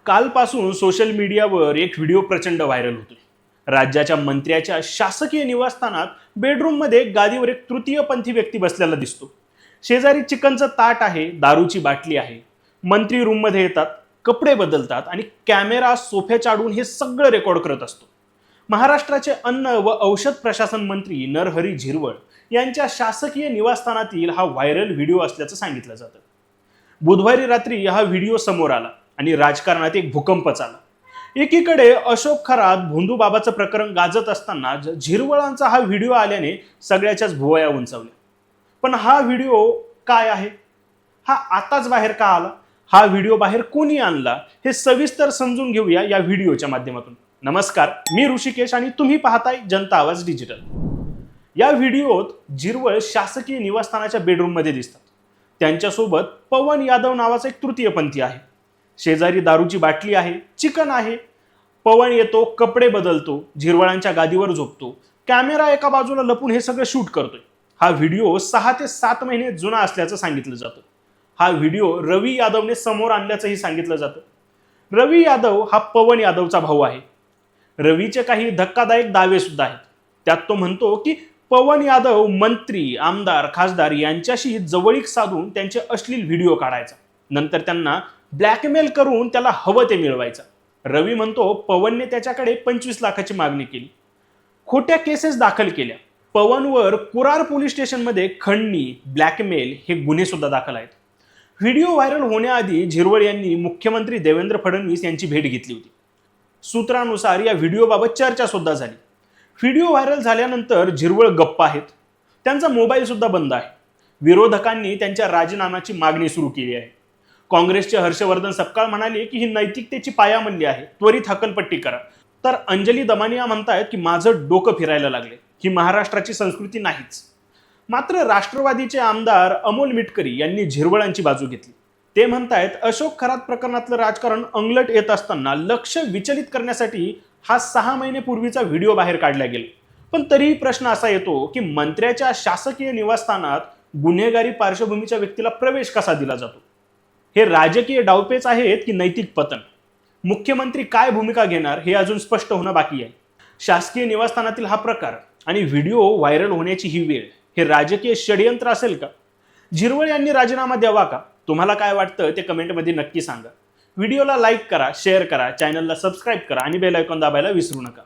कालपासून सोशल मीडियावर एक व्हिडिओ प्रचंड व्हायरल होतोय। राज्याच्या मंत्र्याच्या शासकीय निवासस्थानात बेडरूममध्ये गादीवर एक तृतीयपंथी व्यक्ती बसलेला दिसतो। शेजारी चिकनचं ताट आहे, दारूची बाटली आहे। मंत्री रूममध्ये येतात, कपडे बदलतात आणि कॅमेरा सोफ्याच्या आडून हे सगळं रेकॉर्ड करत असतो। महाराष्ट्राचे अन्न व औषध प्रशासन मंत्री नरहरी झिरवळ यांच्या शासकीय निवासस्थानातील हा व्हायरल व्हिडिओ असल्याचं सांगितलं जातं। बुधवारी रात्री हा व्हिडिओ समोर आला आणि राजकारणात एक भूकंपच आला। एकीकडे अशोक खरात भोंदूबाबाचं प्रकरण गाजत असताना झिरवळांचा हा व्हिडिओ आल्याने सगळ्याच्याच भुवया उंचावल्या। पण हा व्हिडिओ काय आहे, हा आताच बाहेर का आला, हा व्हिडिओ बाहेर कोणी आणला, हे सविस्तर समजून घेऊया या व्हिडिओच्या माध्यमातून। नमस्कार, मी ऋषिकेश आणि तुम्ही पाहताय जनता आवाज डिजिटल। या व्हिडिओत झिरवळ शासकीय निवासस्थानाच्या बेडरूममध्ये दिसतात। त्यांच्यासोबत पवन यादव नावाचा एक तृतीयपंथी आहे। शेजारी दारूची बाटली आहे, चिकन आहे। पवन येतो, कपडे बदलतो, झिरवळांच्या गादीवर झोपतो। कॅमेरा एका बाजूला लपून हे सगळं शूट करतोय। हा व्हिडिओ 6 ते 7 महिने जुना असल्याचं सांगितलं जातं। हा व्हिडिओ रवी यादवने समोर आणल्याचंही सांगितलं जातं। रवी यादव हा पवन यादवचा भाऊ आहे। रवीचे काही धक्कादायक दावे सुद्धा आहेत। त्यात तो म्हणतो की पवन यादव मंत्री, आमदार, खासदार यांच्याशी जवळीक साधून त्यांचे अश्लील व्हिडिओ काढायचा, नंतर त्यांना ब्लॅकमेल करून त्याला हवं ते मिळवायचं। रवी म्हणतो पवनने त्याच्याकडे 25 लाखाची मागणी केली, खोट्या केसेस दाखल केल्या। पवनवर कुरार पोलीस स्टेशनमध्ये खंडणी, ब्लॅकमेल हे गुन्हे सुद्धा दाखल आहेत। व्हिडिओ व्हायरल होण्याआधी झिरवळ यांनी मुख्यमंत्री देवेंद्र फडणवीस यांची भेट घेतली होती। सूत्रानुसार या व्हिडिओबाबत चर्चा सुद्धा झाली। व्हिडिओ व्हायरल झाल्यानंतर झिरवळ गप्प आहेत, त्यांचा मोबाईल सुद्धा बंद आहे। विरोधकांनी त्यांच्या राजीनाम्याची मागणी सुरू केली आहे। काँग्रेसचे हर्षवर्धन सपकाळ म्हणाले की ही नैतिकतेची पायामल्ली आहे, त्वरित हकलपट्टी करा। तर अंजली दमानिया म्हणतायत की माझं डोकं फिरायला लागले, ही महाराष्ट्राची संस्कृती नाहीच। मात्र राष्ट्रवादीचे आमदार अमोल मिटकरी यांनी झिरवळांची बाजू घेतली। ते म्हणतायत अशोक खरात प्रकरणातलं राजकारण अंगलट येत असताना लक्ष विचलित करण्यासाठी हा 6 महिन्यापूर्वीचा व्हिडिओ बाहेर काढला गेला। पण तरीही प्रश्न असा येतो की मंत्र्याच्या शासकीय निवासस्थानात गुन्हेगारी पार्श्वभूमीच्या व्यक्तीला प्रवेश कसा दिला जातो? हे राजकीय डावपेच आहेत की नैतिक पतन? मुख्यमंत्री काय भूमिका घेणार हे अजून स्पष्ट होणं बाकी आहे। शासकीय निवासस्थानातील हा प्रकार आणि व्हिडिओ व्हायरल होण्याची ही वेळ हे राजकीय षडयंत्र असेल का? झिरवळ यांनी राजीनामा द्यावा का? तुम्हाला काय वाटतं ते कमेंटमध्ये नक्की सांगा। व्हिडिओला लाईक करा, शेअर करा, चॅनलला सबस्क्राईब करा आणि बेल आयकॉन दाबायला विसरू नका।